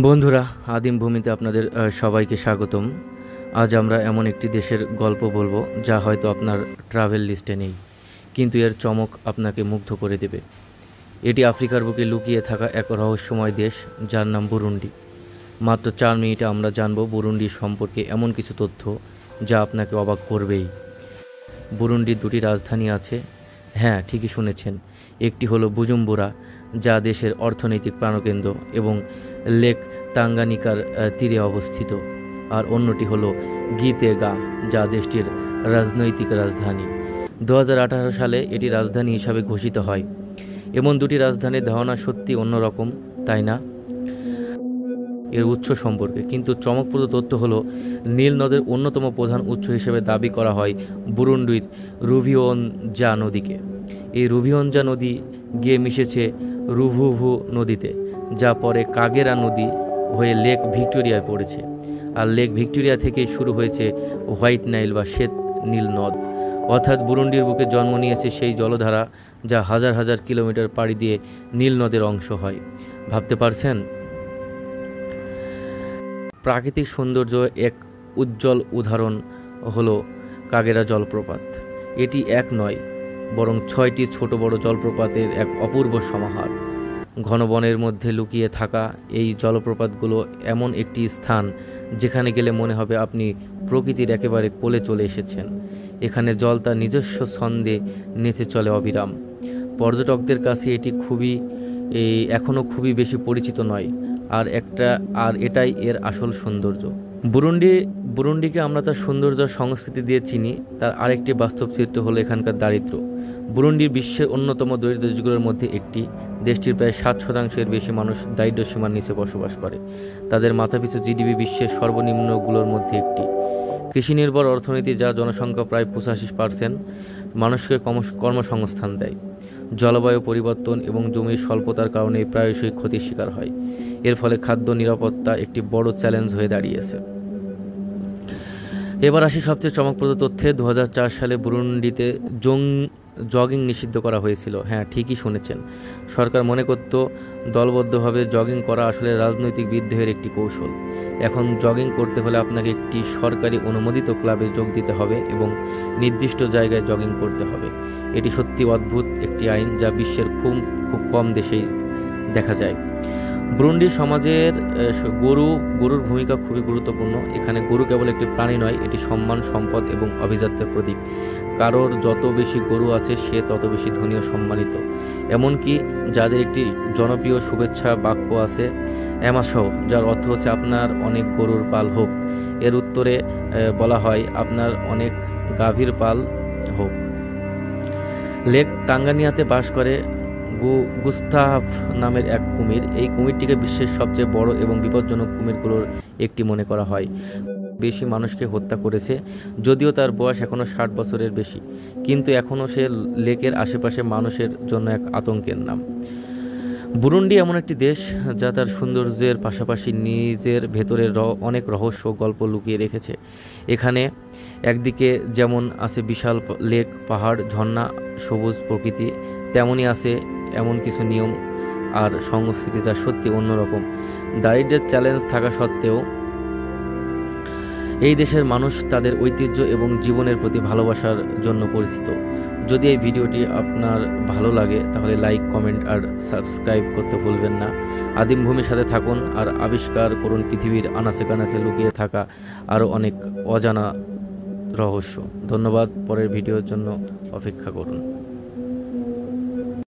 বন্ধুরা, আদিম ভূমিতে আপনাদের সবাইকে স্বাগতম। আজ আমরা এমন একটি দেশের গল্প বলবো যা হয়তো আপনার ট্রাভেল লিস্টে নেই, কিন্তু এর চমক আপনাকে মুগ্ধ করে দেবে। এটি আফ্রিকার বুকে লুকিয়ে থাকা এক রহস্যময় দেশ যার নাম বুরুন্ডি। মাত্র 4 মিনিটে আমরা জানব বুরুন্ডি সম্পর্কে এমন কিছু তথ্য যা আপনাকে অবাক করবেই। বুরুন্ডির 2টি রাজধানী আছে। হ্যাঁ, ঠিকই শুনেছেন। একটি হলো বুজুম্বুরা, যা দেশের অর্থনৈতিক প্রাণকেন্দ্র এবং লেক তাঙ্গানিকার তীরে অবস্থিত, আর অন্যটি হলো গিতেগা, যা দেশটির রাজনৈতিক রাজধানী। 2018 সালে এটি রাজধানী হিসাবে ঘোষিত হয়। এমন 2টি রাজধানীর ধারণা সত্যি অন্যরকম, তাই না? এর উৎস সম্পর্কে কিন্তু চমকপ্রদ তথ্য হলো, নীল নদের অন্যতম প্রধান উৎস হিসেবে দাবি করা হয় বুরুন্ডির রুভিওনজা নদীকে। এই রুভিওনজা নদী গিয়ে মিশেছে রুভুভু নদীতে, যা পরে কাগেরা নদী হয়ে লেক ভিক্টোরিয়ায় পড়েছে। আর লেক ভিক্টোরিয়া থেকেই শুরু হয়েছে হোয়াইট নাইল বা শ্বেত নীল নদ, অর্থাৎ বুরুন্ডির বুকে জন্ম নিয়েছে সেই জলধারা যা হাজার হাজার কিলোমিটার পাড়ি দিয়ে নীল নদের অংশ হয়। ভাবতে পারছেন? প্রাকৃতিক সৌন্দর্য এক উজ্জ্বল উদাহরণ হলো কাগেরা জলপ্রপাত। এটি এক নয়, বরং 6টি ছোট বড় জলপ্রপাতের এক অপূর্ব সমাহার। ঘন বনের মধ্যে লুকিয়ে থাকা এই জলপ্রপাতগুলো এমন একটি স্থান যেখানে গেলে মনে হবে আপনি প্রকৃতির একেবারে কোলে চলে এসেছেন। এখানে জল তার নিজস্ব ছন্দে নেচে চলে অবিরাম। পর্যটকদের কাছে এটি এখনও খুবই বেশি পরিচিত নয়, আর এটাই এর আসল সৌন্দর্য। বুরুন্ডিকে আমরা তার সৌন্দর্য সংস্কৃতি দিয়ে চিনি, তার আরেকটি বাস্তব চিত্র হলো এখানকার দারিদ্র্য। বুরুন্ডি বিশ্বের অন্যতম দরিদ্র দেশগুলোর মধ্যে একটি। দেশটির প্রায় 7% বেশি মানুষ দারিদ্র্য সীমার নিচে বসবাস করে। তাদের মাথাপিছু জিডিপি বিশ্বের সর্বনিম্নগুলোর মধ্যে একটি। কৃষি নির্ভর অর্থনীতি, যা জনসংখ্যা প্রায় 85%, মানুষকে কর্মসংস্থান দেয়। জলবায়ু পরিবর্তন এবং জমির স্বল্পতার কারণে প্রায়শই ক্ষতির শিকার হয়। এর ফলে খাদ্য নিরাপত্তা একটি বড় চ্যালেঞ্জ হয়ে দাঁড়িয়েছে। এবার আসি সবচেয়ে চমকপ্রদ তথ্যে। 2004 সালে বুরুন্ডিতে জগিং নিষিদ্ধ করা হয়েছিল। হ্যাঁ, ঠিকই শুনেছেন। সরকার মনে করত দলবদ্ধভাবে জগিং করা আসলে রাজনৈতিক বিদ্রোহের একটি কৌশল। এখন জগিং করতে হলে আপনাকে একটি সরকারি অনুমোদিত ক্লাবে যোগ দিতে হবে এবং নির্দিষ্ট জায়গায় জগিং করতে হবে। এটি সত্যি অদ্ভুত একটি আইন, যা বিশ্বের খুব কম দেশেই দেখা যায়। বুরুন্ডি সমাজের গরুর ভূমিকা খুবই গুরুত্বপূর্ণ। এখানে গরু কেবল একটি প্রাণী নয়, এটি সম্মান, সম্পদ এবং আভিজাত্যের প্রতীক। কারোর যত বেশি গরু আছে সে তত বেশি ধনী ও সম্মানিত। এমনকি যাদের একটি জনপ্রিয় শুভেচ্ছা বাক্য আছে, অ্যামাসহ, যার অর্থ হচ্ছে আপনার অনেক গরুর পাল হোক। এর উত্তরে বলা হয় আপনার অনেক গাভীর পাল হোক। লেক তাঙ্গানিয়াতে বাস করে গুস্তাভ নামের এক কুমির। এই কুমিরটিকে বিশ্বের সবচেয়ে বড় এবং বিপজ্জনক কুমিরগুলোর একটি মনে করা হয়। বেশি মানুষকে হত্যা করেছে, যদিও তার বয়স এখনও 60 বছরের বেশি, কিন্তু এখনও সে লেকের আশেপাশে মানুষের জন্য এক আতঙ্কের নাম। বুরুন্ডি এমন একটি দেশ যা তার সৌন্দর্যের পাশাপাশি নিজের ভেতরের অনেক রহস্য গল্প লুকিয়ে রেখেছে। এখানে একদিকে যেমন আছে বিশাল লেক, পাহাড়, ঝর্ণা, সবুজ প্রকৃতি, তেমনই আছে এমন কিছু নিয়ম আর সংস্কৃতি যা সত্যি অন্যরকম। দারিদ্র্যের চ্যালেঞ্জ থাকা সত্ত্বেও এই দেশের মানুষ তাদের ঐতিহ্য এবং জীবনের প্রতি ভালোবাসার জন্য পরিচিত। যদি এই ভিডিওটি আপনার ভালো লাগে তাহলে লাইক, কমেন্ট আর সাবস্ক্রাইব করতে ভুলবেন না। আদিম ভূমির সাথে থাকুন আর আবিষ্কার করুন পৃথিবীর আনাচে কানাচে লুকিয়ে থাকা আরও অনেক অজানা রহস্য। ধন্যবাদ। পরের ভিডিওর জন্য অপেক্ষা করুন।